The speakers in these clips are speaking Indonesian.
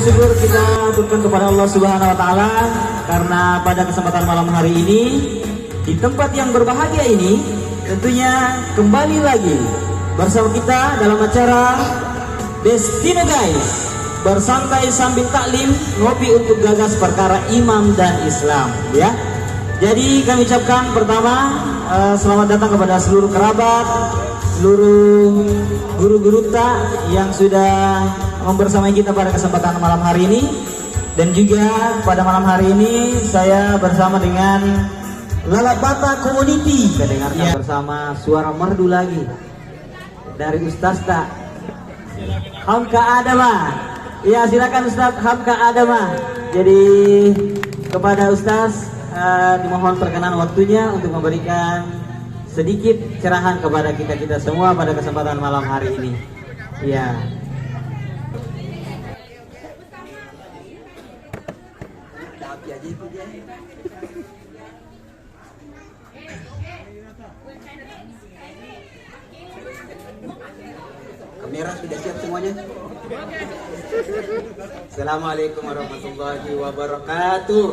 syukur kita aturkan kepada Allah Subhanahu wa taala karena pada kesempatan malam hari ini di tempat yang berbahagia ini tentunya kembali lagi bersama kita dalam acara Destino Guys, bersantai sambil taklim, ngopi untuk gagas perkara imam dan Islam, ya. Jadi kami ucapkan pertama selamat datang kepada seluruh kerabat, seluruh guru-guru tak yang sudah membersamai kita pada kesempatan malam hari ini. Dan juga pada malam hari ini saya bersama dengan Lalabata Community, kedengarkan ya, bersama suara merdu lagi dari Ustaz Tak Hamka Adama. Ya, silakan Ustaz Hamka Adama. Jadi kepada Ustaz dimohon perkenan waktunya untuk memberikan sedikit cerahan kepada kita semua pada kesempatan malam hari ini. Ya. Kamera sudah siap semuanya? Assalamualaikum warahmatullahi wabarakatuh.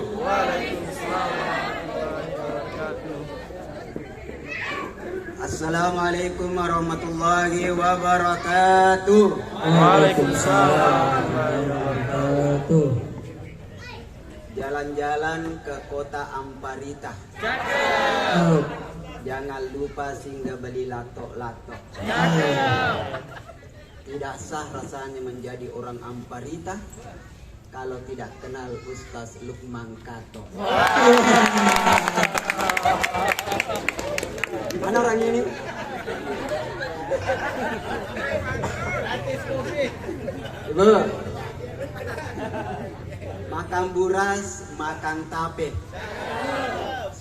Assalamualaikum warahmatullahi wabarakatuh. Waalaikumsalam warahmatullahi. Jalan-jalan ke kota Amparita. Jangan lupa singgah beli latok-latok. Tidak sah rasanya menjadi orang Amparita kalau tidak kenal Ustaz Lukman Kato. Mana orang ini? Ibu, makan buras, makan tape.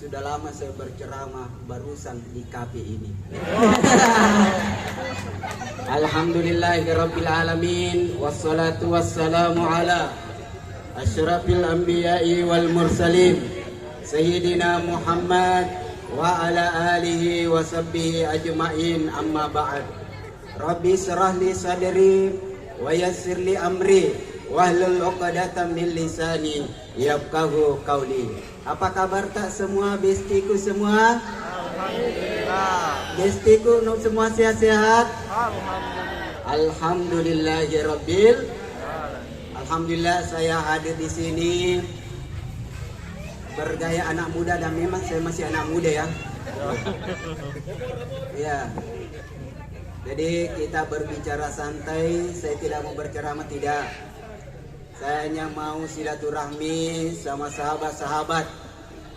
Sudah lama saya berceramah, barusan di kafe ini. Alhamdulillahirabbil alamin, wassalatu wassalamu ala asyrafil anbiya'i wal mursalin sayyidina Muhammad wa ala alihi wa sahbihi ajma'in, amma ba'd. Rabbi syrah li sadri wa yassir li amri wahlul 'uqdatam min lisani yafqahu qawli. Apa kabar tak semua bestiku semua? Alhamdulillah. Bestiku semua sehat-sehat? Alhamdulillahirabbil. Alhamdulillah saya hadir di sini bergaya anak muda, dan memang saya masih anak muda ya. Ya. Jadi kita berbicara santai, saya tidak mau berceramah, tidak. Saya hanya mau silaturahmi sama sahabat-sahabat.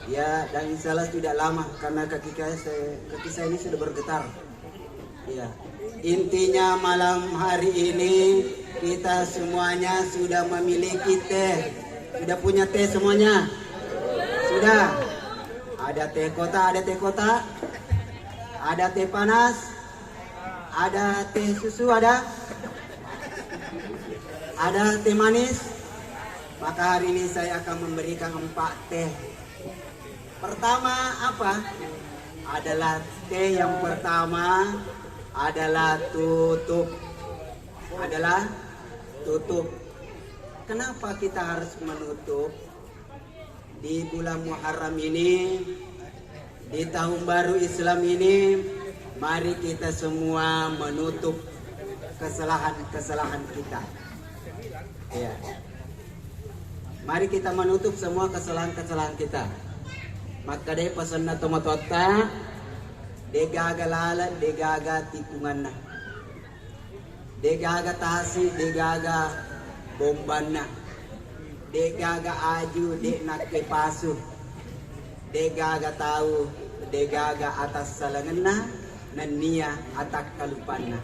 Ya, dan insya Allah tidak lama karena kaki saya ini sudah bergetar. Ya. Intinya malam hari ini kita semuanya sudah memiliki teh. Sudah punya teh semuanya? Sudah. Ada teh kota, ada teh panas, ada teh susu, ada teh manis. Maka hari ini saya akan memberikan 4 teh. Pertama apa? Adalah teh yang pertama adalah tutup. Kenapa kita harus menutup? Di bulan Muharram ini, di tahun baru Islam ini, mari kita semua menutup kesalahan-kesalahan kita. Ya. Mari kita menutup semua kesalahan-kesalahan kita. Maka deh pesan na tomatota, degaga lalat, degaga tikungan na, degaga tasi, degaga bomban na, degaga aju, dek nak kepasu, degaga tahu, degaga atas salangan na, nania atak kalupan na.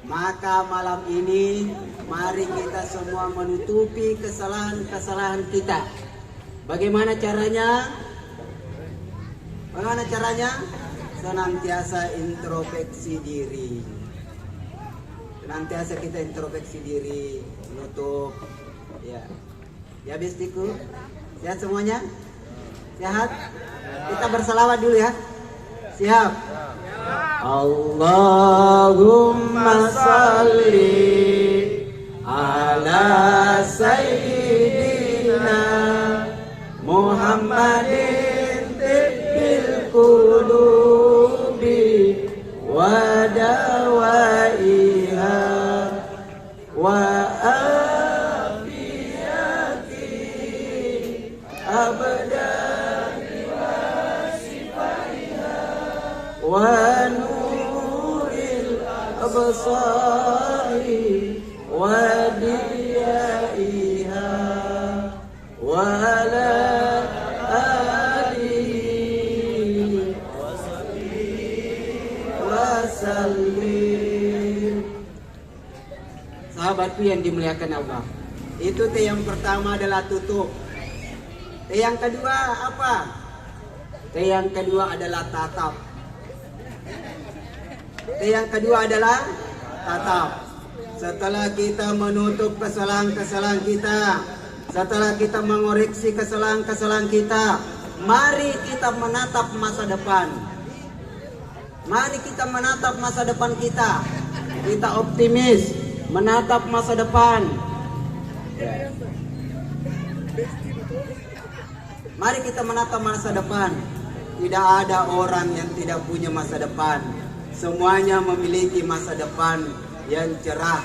Maka malam ini mari kita semua menutupi kesalahan-kesalahan kita. Bagaimana caranya? Senantiasa introspeksi diri. Senantiasa kita introspeksi diri, menutup. Ya, ya bestiku. Sehat semuanya? Sehat? Kita berselawat dulu ya. Siap? Allahumma salli ala sayyidina Muhammadin tibbil qulubi wa dawaiha wa afiyati abadan wa sifaiha wa nuril absari wa diyaiha wa ala alihi wa sallim. Sahabatku yang dimuliakan Allah, itu teh yang pertama adalah tutup. Teh yang kedua apa? Teh yang kedua adalah tatap. Teh yang kedua adalah tatap. Setelah kita menutup kesalahan-kesalahan kita, setelah kita mengoreksi kesalahan-kesalahan kita, mari kita menatap masa depan. Mari kita menatap masa depan kita. Kita optimis menatap masa depan. Mari kita menatap masa depan. Tidak ada orang yang tidak punya masa depan. Semuanya memiliki masa depan yang cerah.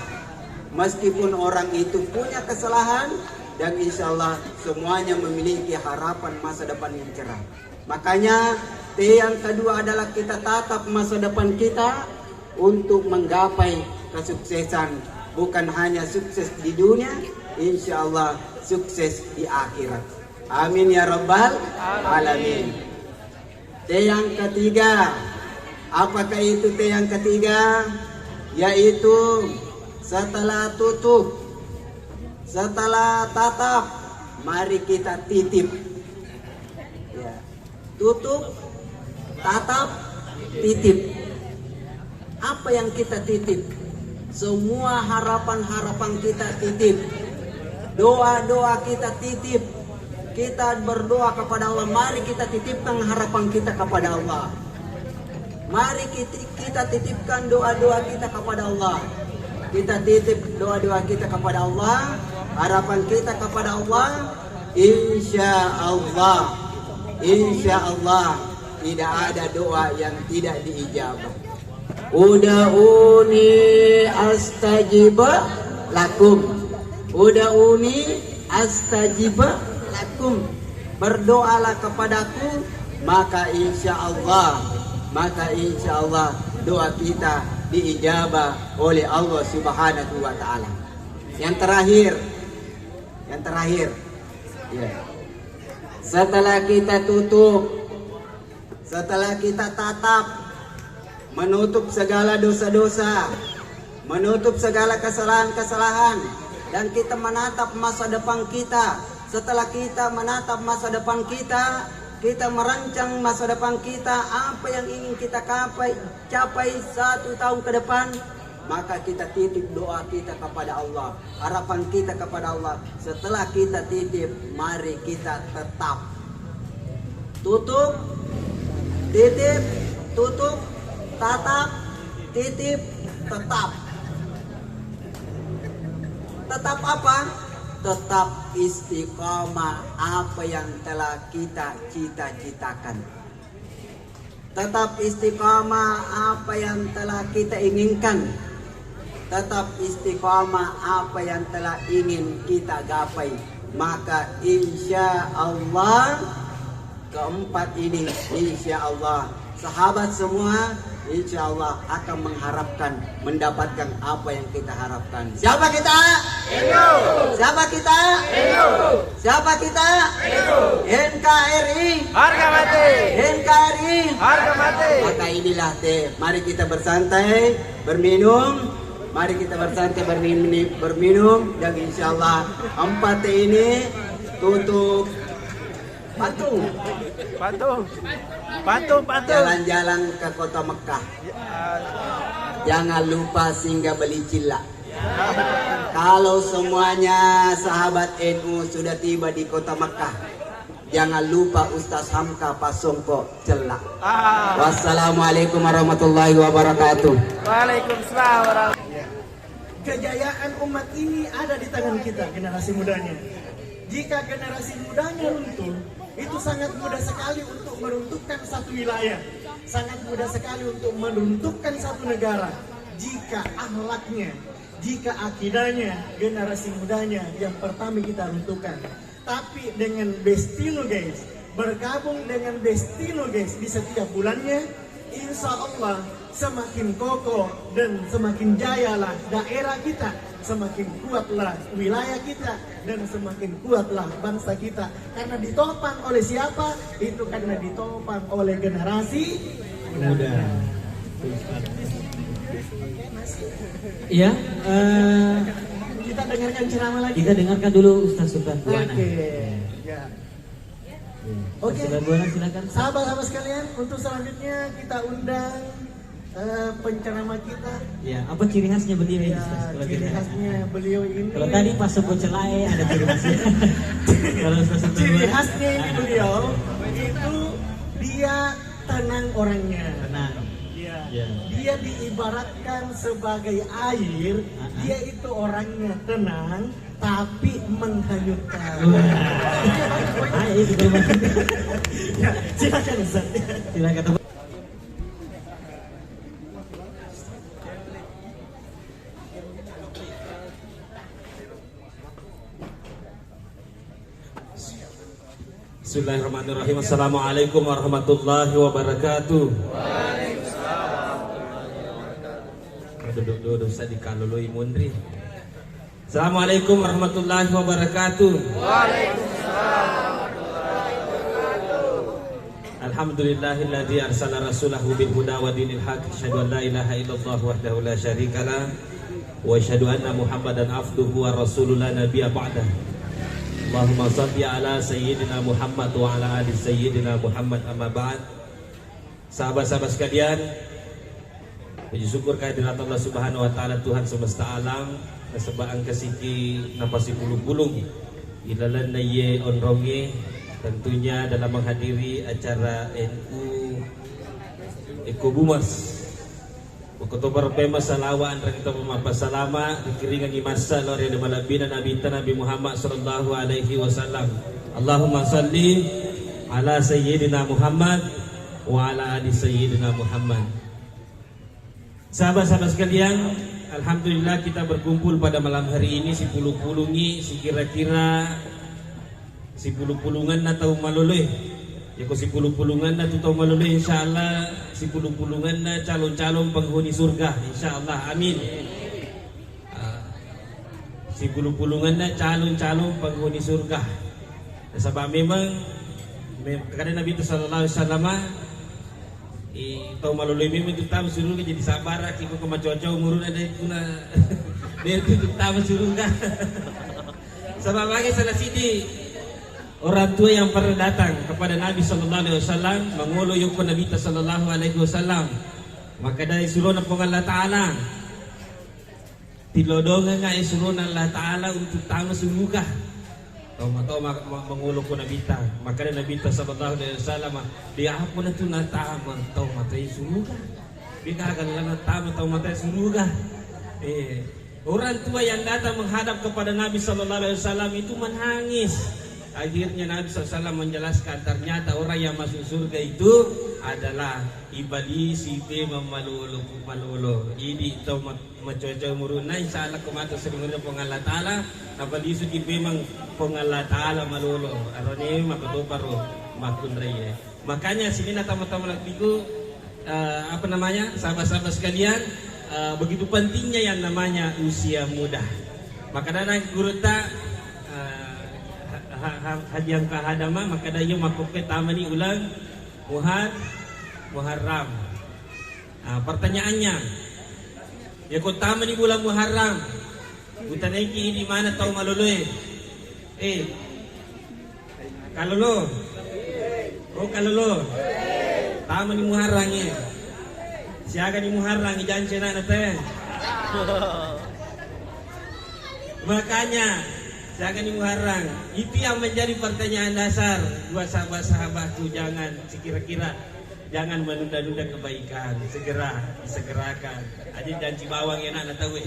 Meskipun orang itu punya kesalahan, dan insya Allah semuanya memiliki harapan masa depan yang cerah. Makanya yang kedua adalah kita tatap masa depan kita untuk menggapai kesuksesan. Bukan hanya sukses di dunia, insya Allah sukses di akhirat. Amin ya rabbal alamin. Yang ketiga, apakah itu yang ketiga? Yaitu setelah tutup, setelah tatap, mari kita titip. Ya. Tutup, tatap, titip. Apa yang kita titip? Semua harapan-harapan kita titip. Doa-doa kita titip. Kita berdoa kepada Allah. Mari kita titipkan harapan kita kepada Allah. Mari kita titipkan doa-doa kita kepada Allah. Kita titip doa-doa kita kepada Allah. Harapan kita kepada Allah. Insya Allah tidak ada doa yang tidak diijabah. Uda'uni astajib lakum. Uda'uni astajib lakum. Berdoalah kepadaku, maka insya Allah doa kita diijabah oleh Allah Subhanahu wa taala. Yang terakhir ya. Setelah kita tutup, setelah kita tatap, menutup segala dosa-dosa, menutup segala kesalahan-kesalahan, dan kita menatap masa depan kita. Setelah kita menatap masa depan kita, kita merancang masa depan kita, apa yang ingin kita capai 1 tahun ke depan, maka kita titip doa kita kepada Allah, harapan kita kepada Allah. Setelah kita titip, mari kita tetap tutup, titip, tutup, tatap, titip, tetap. Tetap apa? Tetap istiqomah apa yang telah kita cita-citakan. Tetap istiqomah apa yang telah kita inginkan. Tetap istiqomah apa yang telah ingin kita gapai. Maka insya Allah keempat ini, insya Allah sahabat semua insya Allah akan mengharapkan mendapatkan apa yang kita harapkan. Siapa kita? Hindu. Siapa kita? Hindu. Siapa kita? Hindu. NKRI harga mati. NKRI harga mati. Maka inilah mari kita bersantai, berminum. Mari kita bersantai, berminum, dan insya Allah 4 ini tutup patung. Jalan-jalan ke kota Mekah. Jangan lupa singgah beli cilak. Kalau semuanya sahabat NU sudah tiba di kota Mekah, jangan lupa Ustaz Hamka Pasongko celak. Wassalamualaikum warahmatullahi wabarakatuh. Waalaikumsalam warahmatullahi wabarakatuh. kejayaan umat ini ada di tangan kita, generasi mudanya. Jika generasi mudanya runtuh, itu sangat mudah sekali untuk meruntuhkan satu wilayah, sangat mudah sekali untuk meruntuhkan satu negara. Jika akhlaknya, jika akidahnya, generasi mudanya yang pertama kita runtuhkan. Tapi dengan Bestino guys, bergabung dengan Bestino guys di setiap bulannya, insya Allah semakin kokoh dan semakin jayalah daerah kita, semakin kuatlah wilayah kita, dan semakin kuatlah bangsa kita. Karena ditopang oleh siapa? Itu karena ditopang oleh generasi muda. Iya, Kita dengarkan ceramah lagi. kita dengarkan dulu Ustaz Sultan Buana. Oke, ya. Oke. Ustaz Sultan Buana silakan. Sahabat-sahabat sekalian, untuk selanjutnya kita undang penceramah kita. Ya, apa ciri khasnya beliau ini Ya, Ustaz? Kalau ciri kita- khasnya beliau ini. Kalau tadi pas sebut celai ada ciri khasnya. Kalau Ustaz Sultan Ciri Buana, khasnya ini beliau itu dia tenang orangnya. tenang. Ya. Ya. Dia diibaratkan sebagai air. Dia itu orangnya tenang tapi menghanyutkan. Ah, itu betul. Ya, silakan Ustaz. Silakan. Bismillahirrahmanirrahim. Assalamualaikum warahmatullahi wabarakatuh. Duduk-duduk saya dikalului mundri. Assalamualaikum warahmatullahi wabarakatuh. Alhamdulillahilladzi arsala rasulahu bil huda wa dinil haq. Asyhadu an la ilaha illallah wahdahu la syarikalah wa asyhadu anna Muhammadan abduhu wa rasulul la nabiyya ba'dah. Allahumma shalli ala sayyidina Muhammad wa ala ali sayyidina Muhammad, amma ba'd. Sahabat-sahabat sekalian, puji syukur kehadirat Allah Subhanahu wa taala, Tuhan semesta alam, kesebaan kesiki napasi pulung-pulung ilalan naye onronge, tentunya dalam menghadiri acara NU Eko Bumas Oktober pema salawaan kita memapa salama dikiringan imasa lori de malabina Nabi Muhammad sallallahu alaihi wasallam. Allahumma salli ala sayyidina Muhammad wa ala ali sayyidina Muhammad. Sahabat-sahabat sekalian, alhamdulillah kita berkumpul pada malam hari ini si puluh-pulungi si kira-kira si puluh-pulungan na tahu malulih. Ya ko si puluh-pulungan na tutaw malulih, insyaallah si puluh-pulungan na calon-calon penghuni surga, insyaallah, amin. Si puluh-pulungan na calon-calon penghuni surga. Sebab memang kadang Nabi sallallahu alaihi wasallam tahu malulih memang itu tahu surga jadi sabar kiko kemacoco murun ada itu na dia itu tahu surga. Sebab bagi salah sini orang tua yang pernah datang kepada Nabi sallallahu alaihi wasallam mengulu yuko Nabi sallallahu alaihi wasallam, maka dari suruh Allah taala tilodongan nga suruh Allah taala untuk tamu surga. Tahu mengulu ko Nabi ta, maka dari Nabi sallallahu alaihi wasallam dia apa na tu na tamu tahu mata surga. Dia akan na tamu tahu mata surga. Orang tua yang datang menghadap kepada Nabi sallallahu alaihi wasallam itu menangis. Akhirnya Nabi SAW menjelaskan ternyata orang yang masuk surga itu adalah iblis itu memalulu. Jadi itu mencoba muruna insyaallah kemata sebenarnya pengalat Taala iblis itu memang pengalat Taala malulu. Arone makatoparo makunreye. Makanya sini tamu-tamu lakiku sahabat-sahabat sekalian, begitu pentingnya yang namanya usia muda. Maka dari guru tak hadiang kahadama maka dayo makuke tamani ulang Muharram. Pertanyaannya, ya kung tamani bulan Muharram, butaneki di mana tahu maluluy? Kalulu. Oh kalulu. Tamani Muharram ni. Siaga ni Muharram ijan cina nate. Makanya jangan Muharram. Itu yang menjadi pertanyaan dasar dua sahabat-sahabatku. Jangan sekira-kira jangan menunda-nunda kebaikan, segera disegerakan. Ada janji bawang yang anak tahu.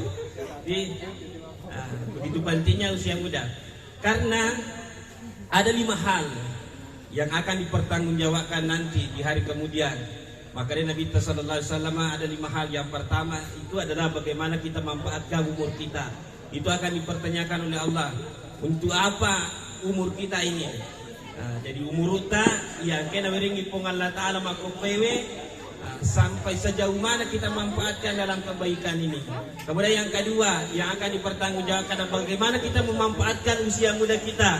Jadi begitu pentingnya usia muda, karena ada 5 hal yang akan dipertanggungjawabkan nanti di hari kemudian. Makanya Nabi Sallallahu Alaihi Wasallam ada 5 hal. Yang pertama itu adalah bagaimana kita memanfaatkan umur kita. Itu akan dipertanyakan oleh Allah. Untuk apa umur kita ini? Jadi umur kita yang kena beringi pun Allah Ta'ala makopewe sampai sejauh mana kita manfaatkan dalam kebaikan ini. Kemudian yang kedua yang akan dipertanggungjawabkan bagaimana kita memanfaatkan usia muda kita.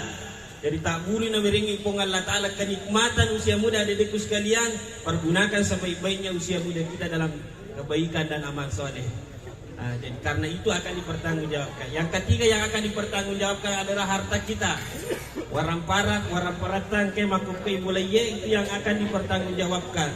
Jadi tak boleh beringi pun Allah Ta'ala kenikmatan usia muda adikku sekalian. Pergunakan sebaik-baiknya usia muda kita dalam kebaikan dan amal soleh. Jadi karena itu akan dipertanggungjawabkan. Yang ketiga yang akan dipertanggungjawabkan adalah harta kita. Warang paratang ke makukai mulai itu yang akan dipertanggungjawabkan.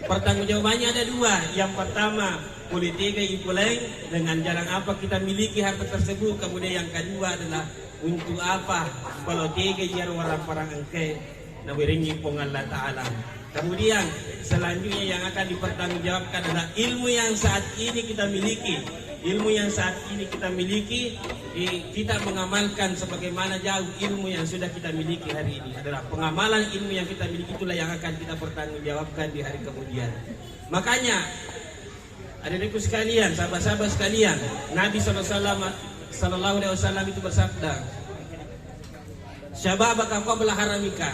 Pertanggungjawabannya ada 2. Yang pertama, politika ipuleng dengan jalan apa kita miliki harta tersebut. Kemudian yang kedua adalah untuk apa kalau tiga jar warang parang engke na wiringi pong Allah Ta'ala. Kemudian selanjutnya yang akan dipertanggungjawabkan adalah ilmu yang saat ini kita miliki. Ilmu yang saat ini kita miliki, kita mengamalkan sebagaimana jauh ilmu yang sudah kita miliki hari ini. Adalah pengamalan ilmu yang kita miliki, itulah yang akan kita pertanggungjawabkan di hari kemudian. Makanya adik-adikku sekalian, sahabat-sahabat sekalian, Nabi Sallallahu Alaihi Wasallam itu bersabda, "Syababaka qabla haramika."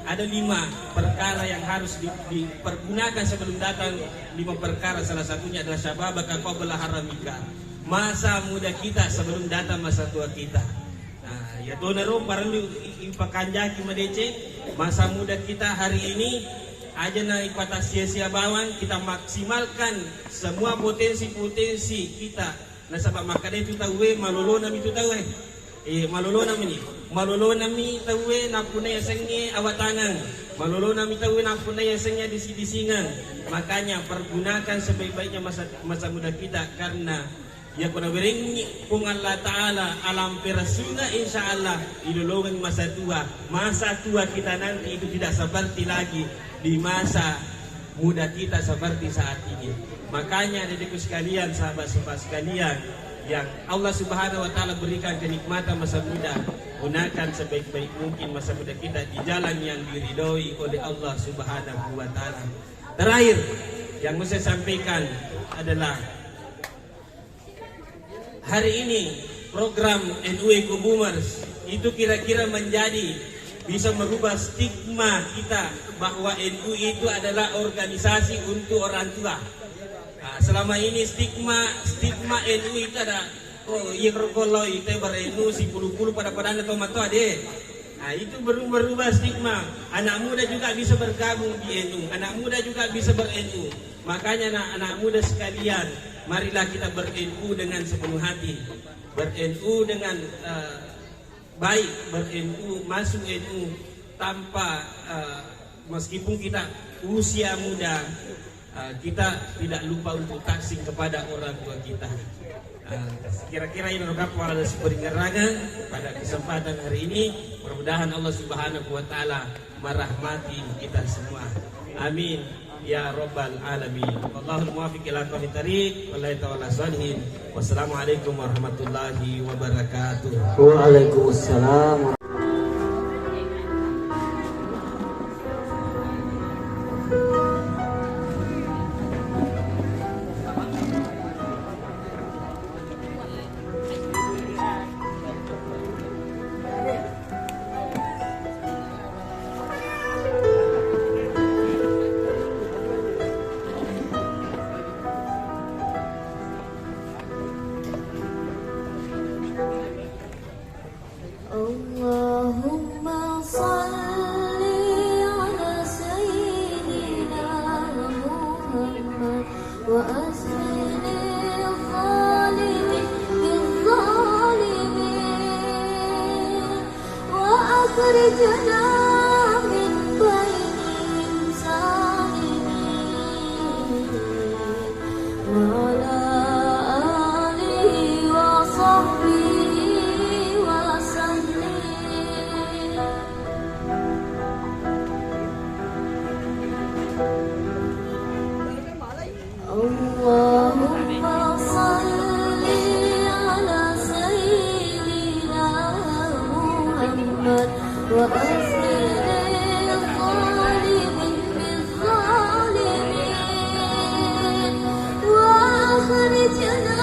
Ada 5 perkara yang harus dipergunakan sebelum datang. 5 perkara, salah satunya adalah syababaka qabla haramika. Masa muda kita sebelum datang masa tua kita. Ya donero perlu ipakanjaki medece masa muda kita hari ini aja na ipata sia-sia bawang, kita maksimalkan semua potensi-potensi kita. Nah sabab makanya itu tahu malolonam itu tahu malolonam ini. Malolonam ni tahu na punay sengnya awatangan. Malolonam tahu na punay sengnya disi-disingan. Makanya pergunakan sebaik-baiknya masa muda kita, karena ya kuna beringi kung Allah Ta'ala alam perasuna insyaallah ilulungan masa tua. Masa tua kita nanti itu tidak seperti lagi di masa muda kita seperti saat ini. Makanya adikku sekalian, sahabat-sahabat sekalian, yang Allah Subhanahu wa Ta'ala berikan kenikmatan masa muda, gunakan sebaik-baik mungkin masa muda kita di jalan yang diridhoi oleh Allah Subhanahu wa Ta'ala. Terakhir yang mau saya sampaikan adalah hari ini program NU Eco Boomers itu kira-kira menjadi bisa merubah stigma kita bahwa NU itu adalah organisasi untuk orang tua. Selama ini stigma NU itu ada yang kalau itu berenu si puluh pada anda tomato ade. Itu berubah stigma. Anak muda juga bisa bergabung di NU. Anak muda juga bisa ber-NU. Makanya anak muda sekalian, marilah kita ber-NU dengan sepenuh hati. Ber-NU dengan baik, ber-NU, masuk NU tanpa meskipun kita usia muda. Kita tidak lupa untuk taksih kepada orang tua kita. Kira-kira ini beberapa ada seperinggerangan pada kesempatan hari ini. Mudah-mudahan Allah Subhanahu wa Ta'ala merahmati kita semua. Amin ya rabbal alamin. Wallahul muwaffiq ila aqwamit thariq. Wallahi ta'ala sholihin. Wassalamualaikum warahmatullahi wabarakatuh. Waalaikumsalam. Allahumma salli ala sayyidina Muhammad wa asli zalimin bil-zalimin wa akhrijna min bainihim salimin wa ala alihi wa sahbihi wa sallim. وأفرغ الظالمين بالظالمين وأخرجنا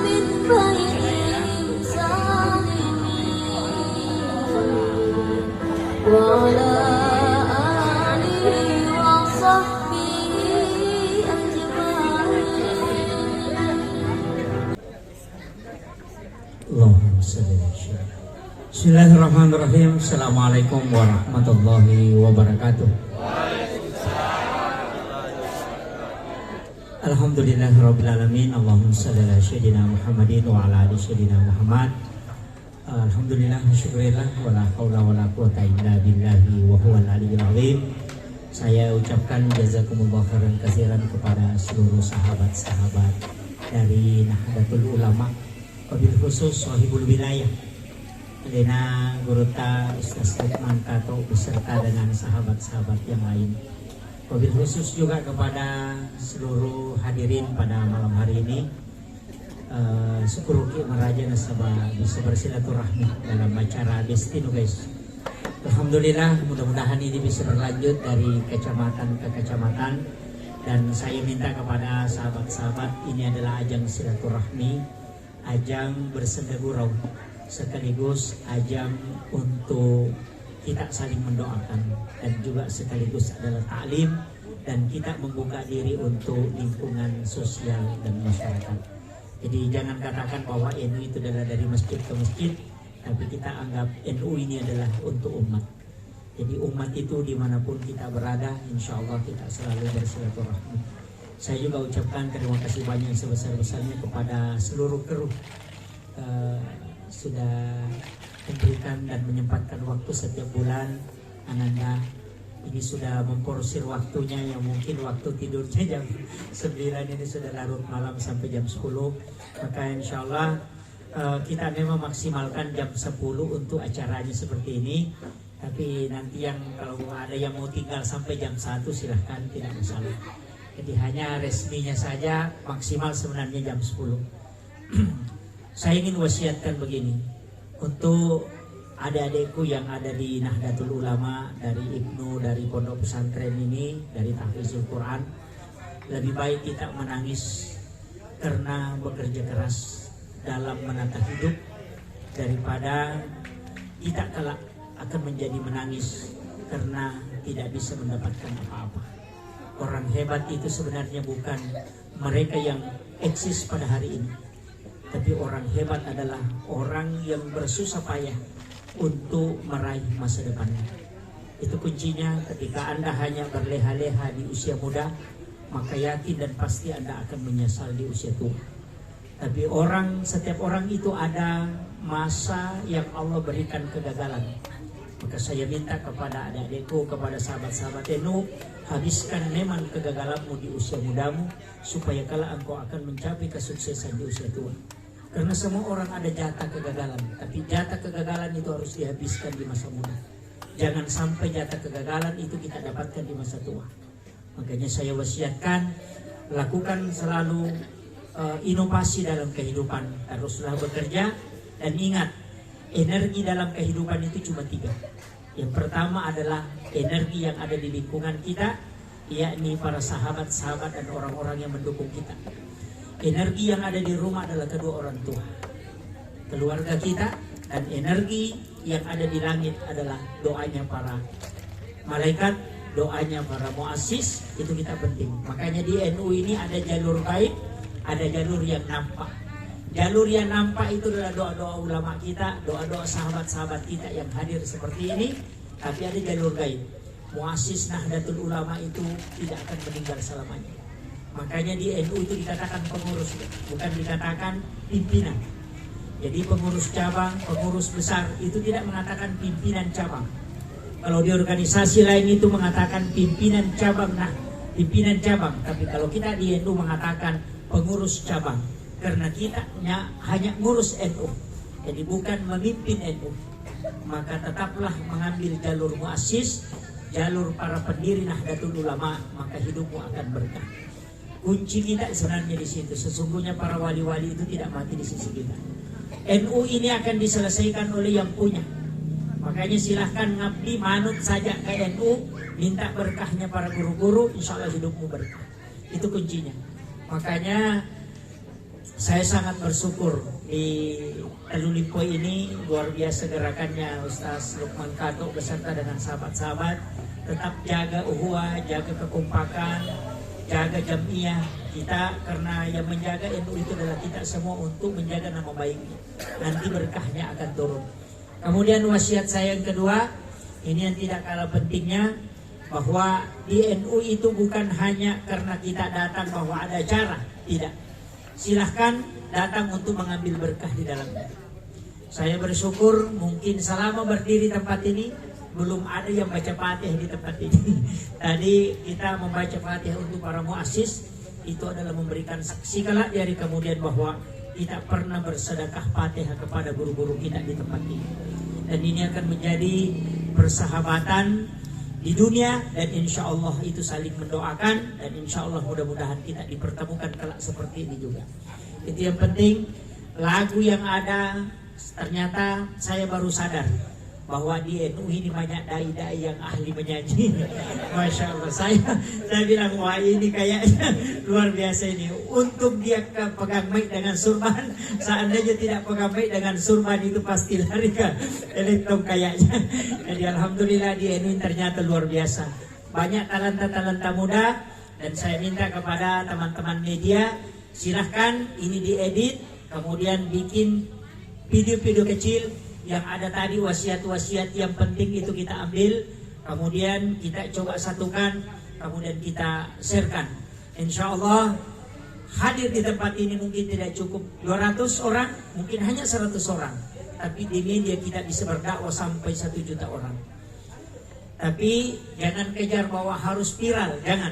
من بينهم سالمين وعلى آله وصحبه أجمعين. Allahumma shalli ala Muhammad. Bismillahirrahmanirrahim. Assalamualaikum warahmatullahi wabarakatuh. Alhamdulillahirabbil alamin. Allahumma shalli ala sayyidina Muhammadin wa ala ali sayyidina Muhammad. Alhamdulillah, syukurillah, wala haula wala quwata illa billahi wa huwal aliyyil azim. Saya ucapkan jazakumullah khairan katsiran kepada seluruh sahabat-sahabat dari Nahdlatul Ulama, wabil khusus sahibul wilayah Lena Guruta Ustaz Lukman Kato beserta dengan sahabat-sahabat yang lain. Wabil khusus juga kepada seluruh hadirin pada malam hari ini. Syukur Meraja Nasabah bisa bersilaturahmi dalam acara Destino guys. Alhamdulillah, mudah-mudahan ini bisa berlanjut dari kecamatan ke kecamatan, dan saya minta kepada sahabat-sahabat, ini adalah ajang silaturahmi, ajang bersendagurau, sekaligus ajang untuk kita saling mendoakan, dan juga sekaligus adalah taklim, dan kita membuka diri untuk lingkungan sosial dan masyarakat. Jadi jangan katakan bahwa NU itu adalah dari masjid ke masjid, tapi kita anggap NU ini adalah untuk umat. Jadi umat itu dimanapun kita berada, insya Allah kita selalu bersilaturahmi. Saya juga ucapkan terima kasih banyak sebesar-besarnya kepada seluruh kru sudah memberikan dan menyempatkan waktu setiap bulan. Ananda ini sudah memporsir waktunya, yang mungkin waktu tidurnya jam 9 ini sudah larut malam sampai jam 10. Maka insya Allah kita memang maksimalkan jam 10 untuk acaranya seperti ini. Tapi nanti yang kalau ada yang mau tinggal sampai jam 1 silahkan, tidak masalah. Jadi hanya resminya saja maksimal sebenarnya jam 10. Saya ingin wasiatkan begini untuk adik-adikku yang ada di Nahdlatul Ulama, dari Ibnu, dari pondok pesantren ini, dari tahfizul Quran. Lebih baik kita menangis karena bekerja keras dalam menata hidup, daripada kita kelak akan menjadi menangis karena tidak bisa mendapatkan apa-apa. Orang hebat itu sebenarnya bukan mereka yang eksis pada hari ini, tapi orang hebat adalah orang yang bersusah payah untuk meraih masa depannya. Itu kuncinya. Ketika Anda hanya berleha-leha di usia muda, maka yakin dan pasti Anda akan menyesal di usia tua. Tapi setiap orang itu ada masa yang Allah berikan kegagalan. Maka saya minta kepada adik-adikku, kepada sahabat-sahabat NU, habiskan memang kegagalanmu di usia mudamu, supaya kala engkau akan mencapai kesuksesan di usia tua. Karena semua orang ada jatah kegagalan, tapi jatah kegagalan itu harus dihabiskan di masa muda. Jangan sampai jatah kegagalan itu kita dapatkan di masa tua. Makanya saya wasiatkan, lakukan selalu inovasi dalam kehidupan. Teruslah bekerja, dan ingat, energi dalam kehidupan itu cuma 3. Yang pertama adalah energi yang ada di lingkungan kita, yakni para sahabat-sahabat dan orang-orang yang mendukung kita. Energi yang ada di rumah adalah kedua orang tua, keluarga kita, dan energi yang ada di langit adalah doanya para malaikat, doanya para muassis. Itu kita penting. Makanya di NU ini ada jalur gaib, ada jalur yang nampak. Jalur yang nampak itu adalah doa-doa ulama kita, doa-doa sahabat-sahabat kita yang hadir seperti ini. Tapi ada jalur gaib. Muassis Nahdlatul Ulama itu tidak akan meninggal selamanya. Makanya di NU itu dikatakan pengurus, bukan dikatakan pimpinan. Jadi pengurus cabang, pengurus besar itu tidak mengatakan pimpinan cabang. Kalau di organisasi lain itu mengatakan pimpinan cabang, pimpinan cabang. Tapi kalau kita di NU mengatakan pengurus cabang, karena kita hanya ngurus NU, jadi bukan memimpin NU. Maka tetaplah mengambil jalur muassis, jalur para pendiri Nahdlatul Ulama, maka hidupmu akan berkah. Kunci kita sebenarnya di situ. Sesungguhnya para wali-wali itu tidak mati di sisi kita. NU ini akan diselesaikan oleh yang punya. Maka Makanya silahkan ngabdi manut saja ke NU, minta berkahnya para guru-guru, insya Allah hidupmu berkah. Itu kuncinya. Makanya saya sangat bersyukur di Telulipo ini, luar biasa gerakannya Ustaz Lukman Kato beserta dengan sahabat-sahabat. Tetap jaga uhuah, jaga kekompakan, jaga jamiah kita, karena yang menjaga NU itu adalah kita semua untuk menjaga nama baiknya. Nanti berkahnya akan turun. Kemudian wasiat saya yang kedua, ini yang tidak kalah pentingnya, bahwa di NU itu bukan hanya karena kita datang bahwa ada acara, tidak. Silahkan datang untuk mengambil berkah di dalamnya. Saya bersyukur mungkin selama berdiri tempat ini belum ada yang baca Fatihah di tempat ini. Tadi kita membaca Fatihah untuk para muassis, itu adalah memberikan saksi kelak dari kemudian bahwa kita pernah bersedekah Fatihah kepada guru-guru kita di tempat ini. Dan ini akan menjadi persahabatan di dunia, dan insya Allah itu saling mendoakan, dan insya Allah mudah-mudahan kita dipertemukan kelak seperti ini juga. Itu yang penting. Lagu yang ada, ternyata saya baru sadar bahwa di NU ini banyak dai-dai yang ahli menyanyi. Masya Allah, saya bilang wah ini kayaknya luar biasa ini. Untuk dia pegang mic dengan surban, seandainya tidak pegang mic dengan surban itu pasti lari ke elektron kayaknya. Jadi alhamdulillah di NU ternyata luar biasa. Banyak talenta-talenta muda, dan saya minta kepada teman-teman media, silahkan ini diedit, kemudian bikin video-video kecil yang ada tadi, wasiat-wasiat yang penting itu kita ambil, kemudian kita coba satukan, kemudian kita sharekan. Insya Allah hadir di tempat ini mungkin tidak cukup 200 orang, mungkin hanya 100 orang, tapi di media kita bisa berdakwah sampai 1 juta orang. Tapi jangan kejar bahwa harus viral, jangan.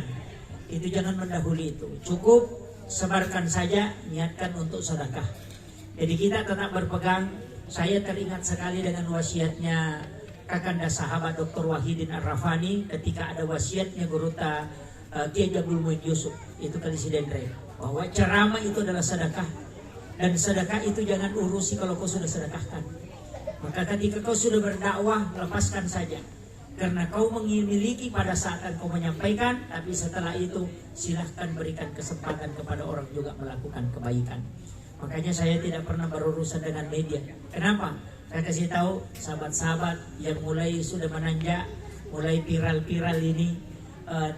Itu jangan mendahului itu. Cukup sebarkan saja, niatkan untuk sedekah. Jadi kita tetap berpegang. Saya teringat sekali dengan wasiatnya kakanda sahabat Dr. Wahidin Ar-Rafani ketika ada wasiatnya Guruta Kiai Jabul Muid Yusuf, itu kali Sidendre, bahwa ceramah itu adalah sedekah, dan sedekah itu jangan urusi kalau kau sudah sedekahkan. Maka ketika kau sudah berdakwah, lepaskan saja, karena kau memiliki pada saat kau menyampaikan, tapi setelah itu silahkan berikan kesempatan kepada orang juga melakukan kebaikan. Makanya saya tidak pernah berurusan dengan media. Kenapa? Saya kasih tahu sahabat-sahabat yang mulai sudah menanjak, mulai viral-viral ini,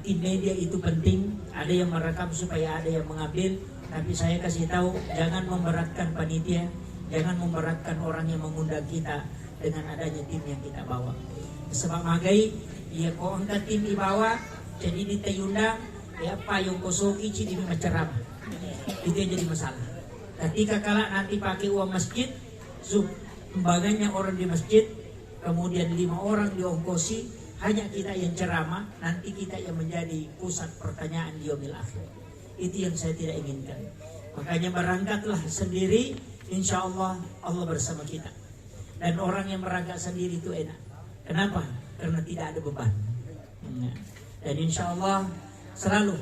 tim media itu penting. Ada yang merekam supaya ada yang mengambil. Tapi saya kasih tahu, jangan memberatkan panitia, jangan memberatkan orang yang mengundang kita dengan adanya tim yang kita bawa. Sebab magai, ya kau angkat tim di bawah, jadi ditayundang, ya payung kosoki cidi maceramah. Itu yang jadi masalah. Ketika kala nanti pakai uang masjid, sumbangannya orang di masjid, kemudian 5 orang diongkosi, hanya kita yang ceramah, nanti kita yang menjadi pusat pertanyaan di yaumil akhir. Itu yang saya tidak inginkan. Makanya berangkatlah sendiri, insya Allah Allah bersama kita. Dan orang yang berangkat sendiri itu enak. Kenapa? Karena tidak ada beban. Dan insya Allah selalu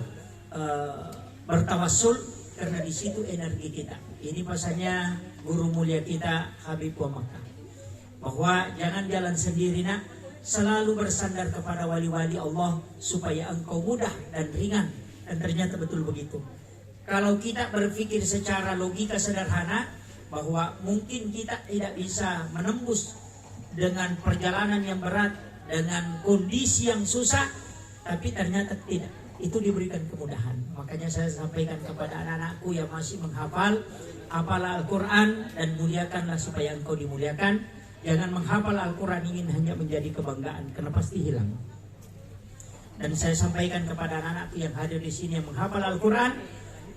bertawassul, karena di situ energi kita. Ini pasanya guru mulia kita Habib wa Makkah, bahwa jangan jalan sendiri nak, selalu bersandar kepada wali-wali Allah supaya engkau mudah dan ringan. Dan ternyata betul begitu. Kalau kita berpikir secara logika sederhana bahwa mungkin kita tidak bisa menembus dengan perjalanan yang berat, dengan kondisi yang susah, tapi ternyata tidak. Itu diberikan kemudahan. Makanya saya sampaikan kepada anak-anakku yang masih menghafal, hafalah Al-Quran dan muliakanlah supaya engkau dimuliakan. Jangan menghafal Al-Quran ingin hanya menjadi kebanggaan, karena pasti hilang. Dan saya sampaikan kepada anak-anakku yang hadir di sini yang menghafal Al-Quran,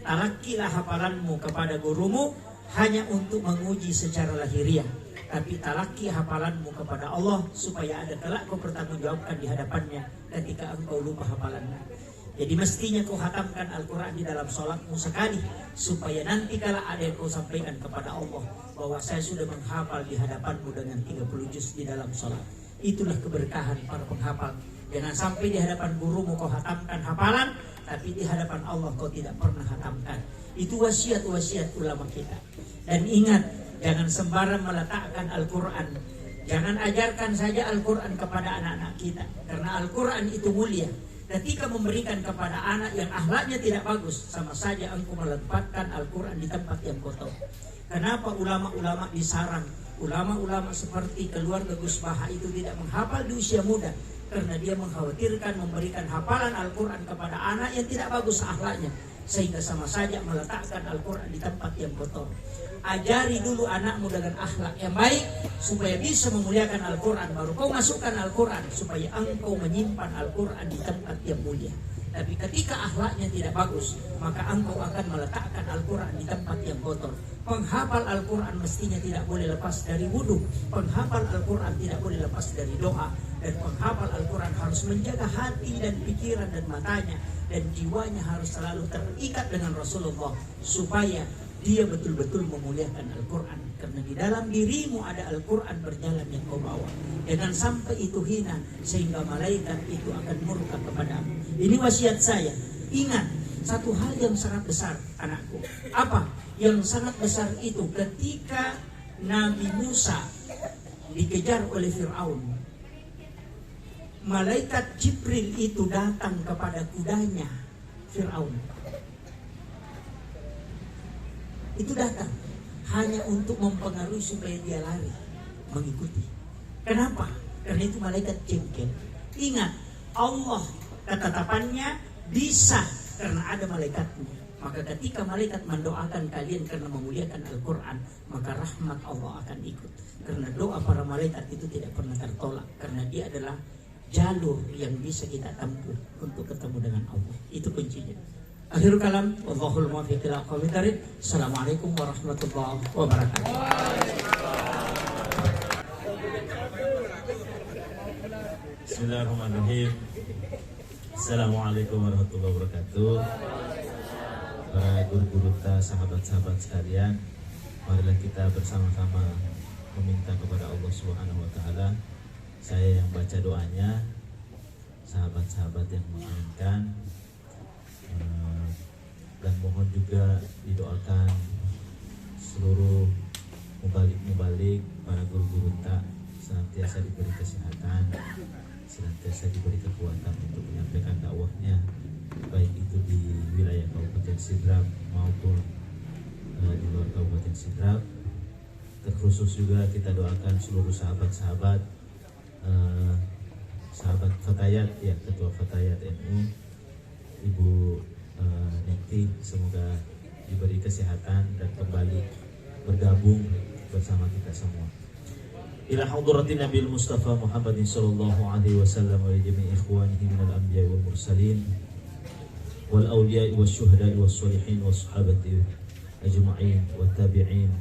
talakkilah hafalanmu kepada gurumu hanya untuk menguji secara lahiriah, tapi talaki hafalanmu kepada Allah supaya ada kelak kau bertanggungjawabkan di hadapannya ketika engkau lupa hafalanmu. Jadi mestinya kau hatamkan Al-Quran di dalam sholatmu sekali, supaya nanti kala ada yang kau sampaikan kepada Allah bahwa saya sudah menghafal di hadapanmu dengan 30 juz di dalam sholat. Itulah keberkahan para penghafal. Jangan sampai di hadapan gurumu kau hatamkan hafalan, tapi di hadapan Allah kau tidak pernah hatamkan. Itu wasiat-wasiat ulama kita. Dan ingat, jangan sembarang meletakkan Al-Quran Jangan ajarkan saja Al-Quran kepada anak-anak kita, karena Al-Quran itu mulia. Ketika memberikan kepada anak yang akhlaknya tidak bagus, sama saja engkau melepaskan Al-Quran di tempat yang kotor. Kenapa ulama-ulama disarang? Ulama-ulama seperti keluarga Gus Baha itu tidak menghafal di usia muda, karena dia mengkhawatirkan memberikan hafalan Al-Quran kepada anak yang tidak bagus akhlaknya, sehingga sama saja meletakkan Al-Quran di tempat yang kotor. Ajari dulu anakmu dengan akhlak yang baik supaya bisa memuliakan Al-Quran, baru kau masukkan Al-Quran supaya engkau menyimpan Al-Quran di tempat yang mulia. Tapi ketika akhlaknya tidak bagus, maka engkau akan meletakkan Al-Quran di tempat yang kotor. Penghafal Al-Quran mestinya tidak boleh lepas dari wudhu. Penghafal Al-Quran tidak boleh lepas dari doa. Dan penghafal Al-Quran harus menjaga hati dan pikiran dan matanya dan jiwanya harus selalu terikat dengan Rasulullah supaya dia betul-betul memuliakan Al-Quran. Karena di dalam dirimu ada Al-Quran berjalan yang kau bawa. Jangan sampai itu hina sehingga malaikat itu akan murka kepadamu. Ini wasiat saya. Ingat satu hal yang sangat besar, anakku. Apa? Yang sangat besar itu ketika Nabi Musa dikejar oleh Fir'aun, malaikat Jibril itu datang kepada kudanya Fir'aun. Itu datang hanya untuk mempengaruhi supaya dia lari mengikuti. Kenapa? Karena itu malaikat jengkel. Ingat, Allah ketetapannya bisa karena ada malaikatnya. Maka ketika malaikat mendoakan kalian karena memuliakan Al-Quran, maka rahmat Allah akan ikut. Karena doa para malaikat itu tidak pernah tertolak, karena dia adalah jalur yang bisa kita tempuh untuk ketemu dengan Allah. Itu kuncinya. Akhirul kalam, wallahul muwaffiq ila aqwamit thariq. Assalamualaikum warahmatullahi wabarakatuh. Bismillahirrahmanirrahim. Assalamualaikum warahmatullahi wabarakatuh. Para guru-guru, sahabat-sahabat sekalian, marilah kita bersama-sama meminta kepada Allah Subhanahu wa taala. Saya yang baca doanya, sahabat-sahabat yang mengaminkan, dan mohon juga didoakan seluruh mubalik para guru-guru tak senantiasa diberi kesehatan, senantiasa diberi kekuatan untuk menyampaikan dakwahnya, baik itu di wilayah Kabupaten Sidrap maupun di luar Kabupaten Sidrap. Terkhusus juga kita doakan seluruh sahabat-sahabat, sahabat Fatayat, ya, Ketua Fatayat NU Ibu Nekti, semoga diberi kesehatan dan kembali bergabung bersama kita semua. Ila hadratin Nabi Mustafa Muhammadin sallallahu alaihi wasallam wa jami'i ikhwanihi minal anbiya'i wal mursalin wal awliya'i was syuhada'i was sholihin was sahabati ajma'in wat tabi'in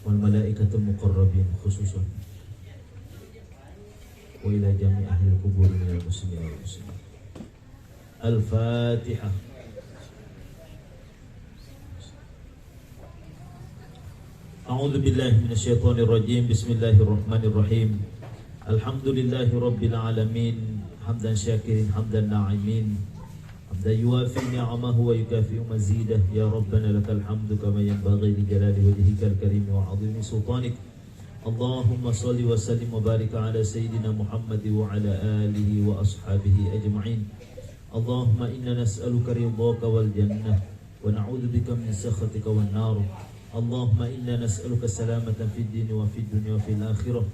wal malaikatul muqarrabin khususan wa ila jami'i ahli kubur minal muslimin wal muslimin. Al-Fatihah. A'udzu billahi minasyaitonir rajim. Bismillahirrahmanirrahim. Alhamdulillahi rabbil alamin. Hamdan syakirin, hamdan na'imin. Hamdan yuwafi ni'amahu wa yukafi'u mazidah. Ya Rabbana lakal hamdu kama yanbaghi li jalali wajhikal karim wa 'azimi sultanik. Allahumma salli wa sallim wa barik ala sayyidina Muhammad wa ala alihi wa ashabihi ajma'in. Allahumma inna nas'aluka ridhaka wal jannah wa na'udzu bika min sakhatika wan nar. Allahumma inna nas'aluka salamatan fid din wa fid dunya wa fil akhirah.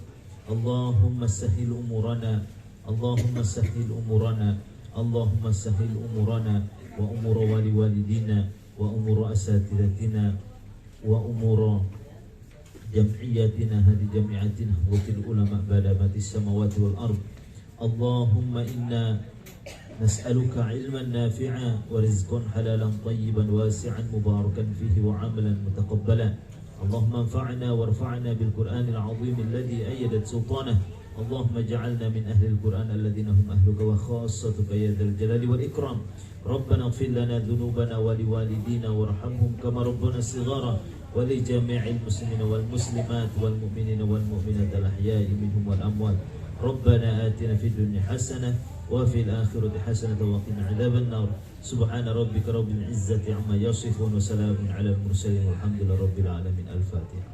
Allahumma sahhil umurana, Allahumma sahhil umurana, Allahumma sahhil umurana wa umur walidina wa umur asatidatina wa umur jam'iyatina hadi jami'atina wa til ulama ba'da matis samawati wal ard. Allahumma inna نسألك علما نافعا ورزقا حلالا طيبا واسعا مباركا فيه وعملا متقبلا. اللهم انفعنا وارفعنا بالقرآن العظيم الذي أيدت سلطانه. اللهم اجعلنا من أهل القرآن الذين هم أهلك وخاصتك يا ذا الجلال والإكرام. ربنا اغفر لنا ذنوبنا ولوالدينا وارحمهم كما ربنا صغارا ولجميع المسلمين والمسلمات والمؤمنين والمؤمنات الأحياء منهم والأموات. ربنا آتنا في الدنيا حسنة وفي الآخرة حسنة وقنا عذاب النار. سبحان ربك رب العزة عما يصفون وسلام على المرسلين والحمد لله رب العالمين. الفاتحة.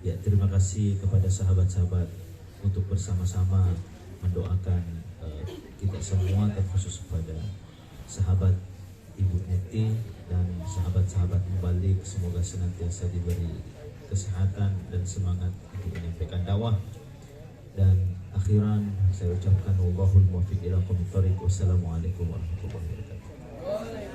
Ya, terima kasih kepada sahabat-sahabat untuk bersama-sama mendoakan kita semua, terkhusus kepada sahabat Ibu Neti dan sahabat-sahabat Mubalik, semoga senantiasa diberi kesehatan dan semangat untuk menyampaikan dakwah. Dan akhiran saya ucapkan wallahul muwaffiq ila aqwamit thoriq. Wassalamualaikum warahmatullahi wabarakatuh.